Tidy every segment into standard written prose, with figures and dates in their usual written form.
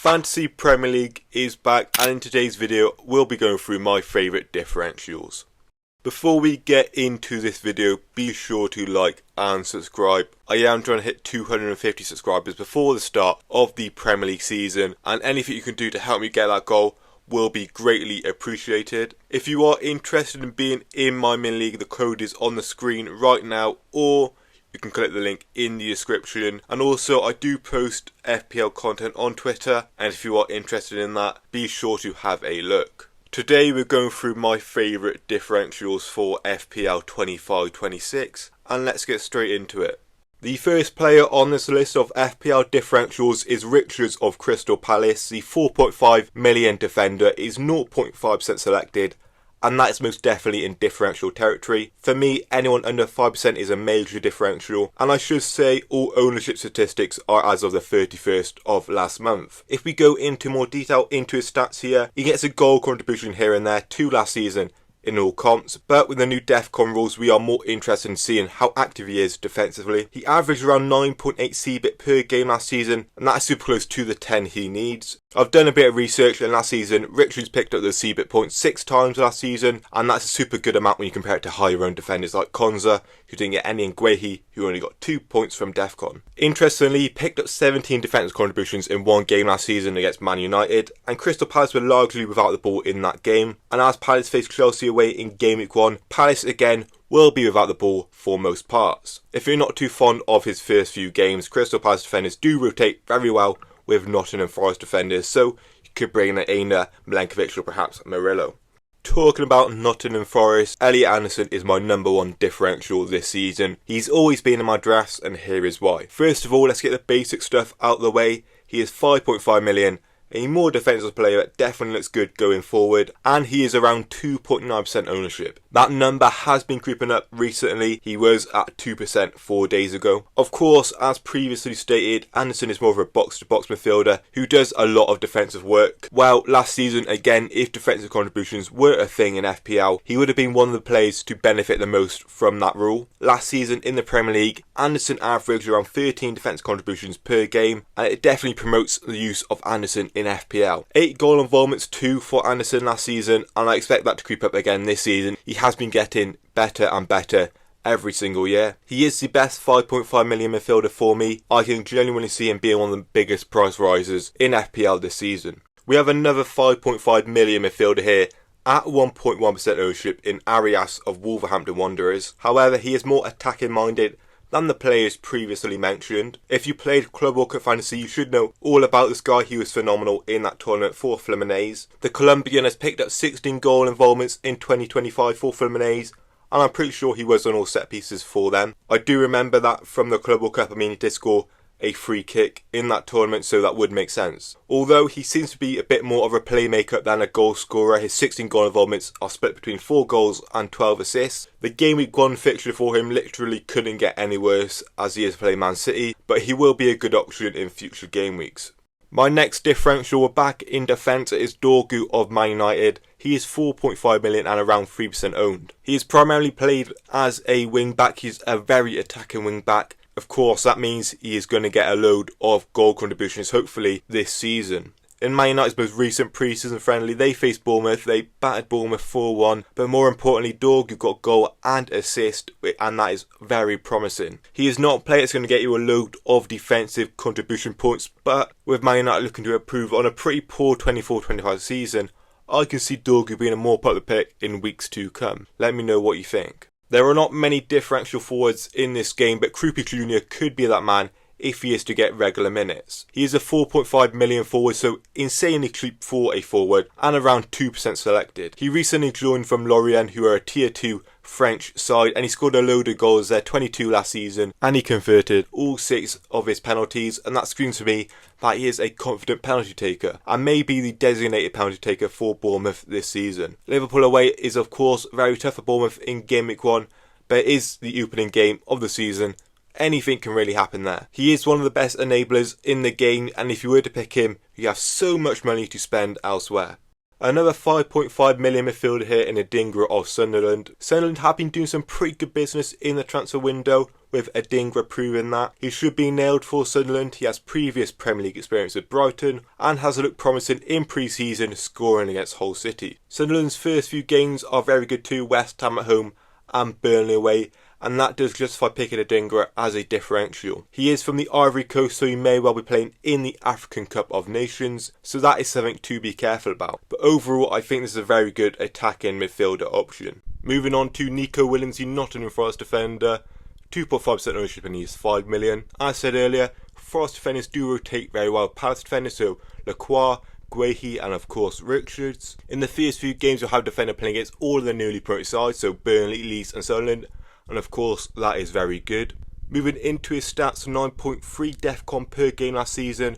Fantasy Premier League is back, and in today's video we'll be going through my favourite differentials. Before we get into this video, be sure to like and subscribe. I am trying to hit 250 subscribers before the start of the Premier League season, and anything you can do to help me get that goal will be greatly appreciated. If you are interested in being in my mini league, the code is on the screen right now, or you can click the link in the description. And also I do post FPL content on Twitter, and if you are interested in that, be sure to have a look. Today we're going through my favourite differentials for FPL 25-26, and let's get straight into it. The first player on this list of FPL differentials is Richards of Crystal Palace. The 4.5 million defender is 0.5% selected, and that is most definitely in differential territory. For me, anyone under 5% is a major differential, and I should say all ownership statistics are as of the 31st of last month. If we go into more detail into his stats here, he gets a goal contribution here and there to last season in all comps, but with the new DEFCON rules we are more interested in seeing how active he is defensively. He averaged around 9.8 CBIT per game last season, and that is super close to the 10 he needs. I've done a bit of research, and last season Richards picked up those CBIT points 6 times last season, and that's a super good amount when you compare it to higher owned defenders like Konza, who didn't get any, and Guehi, who only got 2 points from DEFCON. Interestingly, he picked up 17 defensive contributions in one game last season against Man United, and Crystal Palace were largely without the ball in that game. And as Palace faced Chelsea away in game week 1, Palace again will be without the ball for most parts. If you're not too fond of his first few games, Crystal Palace defenders do rotate very well with Nottingham Forest defenders, so you could bring in Aina, Milenkovic or perhaps Murillo. Talking about Nottingham Forest, Elliot Anderson is my number one differential this season. He's always been in my drafts, and here is why. First of all, let's get the basic stuff out of the way. He is 5.5 million. A more defensive player that definitely looks good going forward, and he is around 2.9% ownership. That number has been creeping up recently. He was at 2% 4 days ago. Of course, as previously stated, Anderson is more of a box-to-box midfielder who does a lot of defensive work. Well, last season, again, if defensive contributions were a thing in FPL, he would have been one of the players to benefit the most from that rule. Last season in the Premier League, Anderson averaged around 13 defensive contributions per game, and it definitely promotes the use of Anderson in FPL. 8 goal involvements too for Anderson last season, and I expect that to creep up again this season. He has been getting better and better every single year. He is the best 5.5 million midfielder for me. I can genuinely see him being one of the biggest price risers in FPL this season. We have another 5.5 million midfielder here at 1.1% ownership in Arias of Wolverhampton Wanderers. However, he is more attacking minded than the players previously mentioned. If you played Club World Cup Fantasy, you should know all about this guy. He was phenomenal in that tournament for Fluminense. The Colombian has picked up 16 goal involvements in 2025 for Fluminense, and I'm pretty sure he was on all set pieces for them. I do remember that from the Club World Cup. He did score a free kick in that tournament, so that would make sense. Although he seems to be a bit more of a playmaker than a goal scorer, his 16 goal involvements are split between 4 goals and 12 assists. The game week 1 fixture for him literally couldn't get any worse, as he is playing Man City, but he will be a good option in future game weeks. My next differential back in defence is Dorgu of Man United. He is 4.5 million and around 3% owned. He is primarily played as a wing back. He's a very attacking wing back. Of course, that means he is going to get a load of goal contributions, hopefully, this season. In Man United's most recent pre-season friendly, they faced Bournemouth. They battered Bournemouth 4-1. But more importantly, Dorgu got goal and assist, and that is very promising. He is not a player that's going to get you a load of defensive contribution points, but with Man United looking to improve on a pretty poor 24-25 season, I can see Dorgu being a more popular pick in weeks to come. Let me know what you think. There are not many differential forwards in this game, but Krupi Jr. could be that man if he is to get regular minutes. He is a 4.5 million forward, so insanely cheap for a forward, and around 2% selected. He recently joined from Lorient, who are a tier 2 French side, and he scored a load of goals there, 22 last season, and he converted all 6 of his penalties, and that screams to me that he is a confident penalty taker, and may be the designated penalty taker for Bournemouth this season. Liverpool away is of course very tough for Bournemouth in game week 1, but it is the opening game of the season. Anything can really happen there. He is one of the best enablers in the game, and if you were to pick him, you have so much money to spend elsewhere. Another 5.5 million midfielder here in Adingra of Sunderland. Sunderland have been doing some pretty good business in the transfer window. with Adingra proving that. He should be nailed for Sunderland. He has previous Premier League experience with Brighton and has looked promising in pre-season, scoring against Hull City. Sunderland's first few games are very good too, West Ham at home and Burnley away, and that does justify picking Adingra as a differential. He is from the Ivory Coast, so he may well be playing in the African Cup of Nations, so that is something to be careful about. But overall, I think this is a very good attacking midfielder option. Moving on to Nico Williams, the Nottingham Forest defender. 2.5% ownership and he's 5 million. As I said earlier, Forest defenders do rotate very well past defenders, so Lacroix, Guehi and of course Richards. In the first few games you'll have defender playing against all of the newly promoted sides, so Burnley, Leeds and Sunderland, and of course that is very good. Moving into his stats, 9.3 defcon per game last season,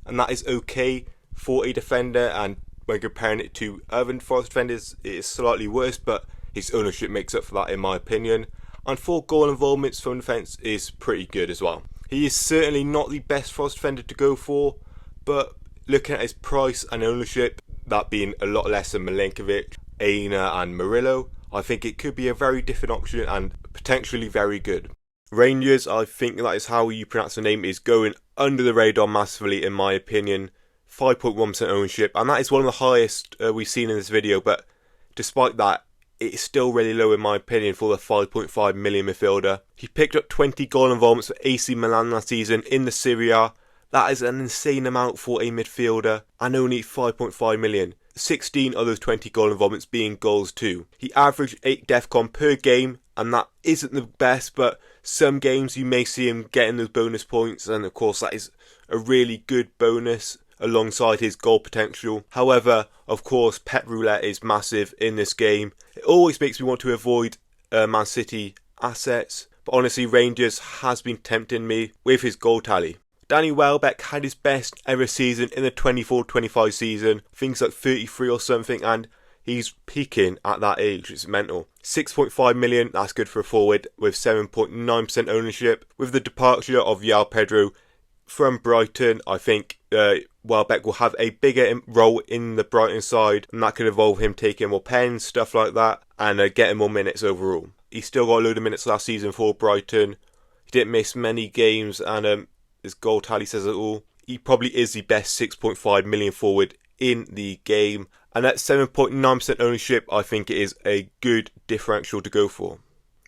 and that is okay for a defender, and when comparing it to other Forest defenders it is slightly worse, but his ownership makes up for that in my opinion. And 4 goal involvements from defence is pretty good as well. He is certainly not the best Forest defender to go for, but looking at his price and ownership, that being a lot less than Milinkovic, Aina and Murillo, I think it could be a very different option and potentially very good. Rangers, I think that is how you pronounce the name, is going under the radar massively in my opinion. 5.1% ownership, and that is one of the highest we've seen in this video, but despite that, it's still really low in my opinion for the 5.5 million midfielder. He picked up 20 goal involvements for AC Milan last season in the Serie A. That is an insane amount for a midfielder, and only 5.5 million. 16 of those 20 goal involvements being goals too. He averaged 8 defcon per game, and that isn't the best, but some games you may see him getting those bonus points, and of course that is a really good bonus alongside his goal potential. However, of course, pet roulette is massive in this game. It always makes me want to avoid Man City assets, but honestly Rangers has been tempting me with his goal tally. Danny Welbeck had his best ever season in the 24-25 season, things like 33 or something, and he's peaking at that age. It's mental. 6.5 million, that's good for a forward with 7.9% ownership. With the departure of João Pedro from Brighton, I think Welbeck will have a bigger role in the Brighton side, and that could involve him taking more pens, stuff like that, and getting more minutes overall. He still got a load of minutes last season for Brighton. He didn't miss many games, and his goal tally says it all. He probably is the best 6.5 million forward in the game, and at 7.9% ownership, I think it is a good differential to go for.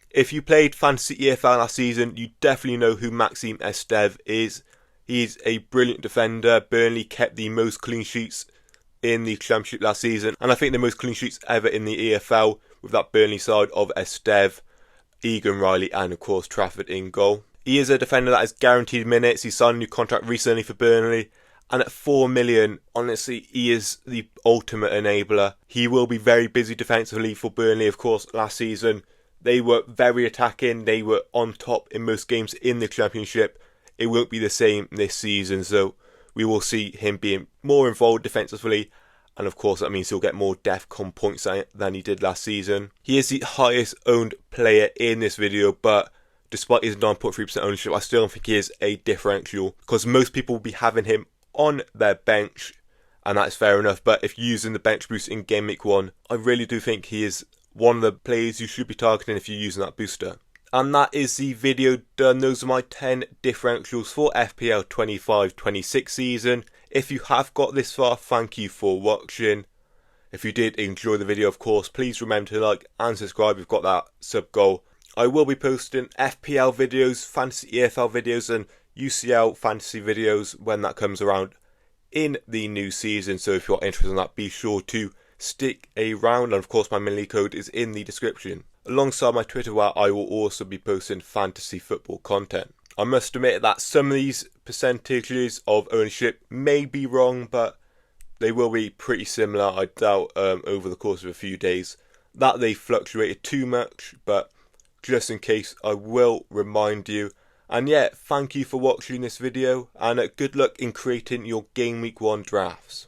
If you played Fantasy EFL last season, you definitely know who Maxime Esteve is. He's a brilliant defender. Burnley kept the most clean sheets in the Championship last season, and I think the most clean sheets ever in the EFL with that Burnley side of Esteve, Egan Riley and of course Trafford in goal. He is a defender that has guaranteed minutes. He signed a new contract recently for Burnley, and at 4 million, honestly, he is the ultimate enabler. He will be very busy defensively for Burnley. Of course, last season they were very attacking. They were on top in most games in the Championship. It won't be the same this season, so we will see him being more involved defensively, and of course that means he'll get more defcon points than he did last season. He is the highest owned player in this video, but despite his 9.3% ownership, I still don't think he is a differential, because most people will be having him on their bench, and that's fair enough. But if you're using the bench boost in Game Week 1, I really do think he is one of the players you should be targeting if you're using that booster. And that is the video done. Those are my 10 differentials for FPL 25-26 season. If you have got this far, thank you for watching. If you did enjoy the video, of course, please remember to like and subscribe. We've got that sub goal. I will be posting FPL videos, Fantasy EFL videos and UCL fantasy videos when that comes around in the new season. So if you're interested in that, be sure to stick around. And of course, my Millie code is in the description, alongside my Twitter, where I will also be posting fantasy football content. I must admit that some of these percentages of ownership may be wrong, but they will be pretty similar. I doubt over the course of a few days that they fluctuated too much, but just in case, I will remind you. And yeah, thank you for watching this video, and good luck in creating your Game Week 1 drafts.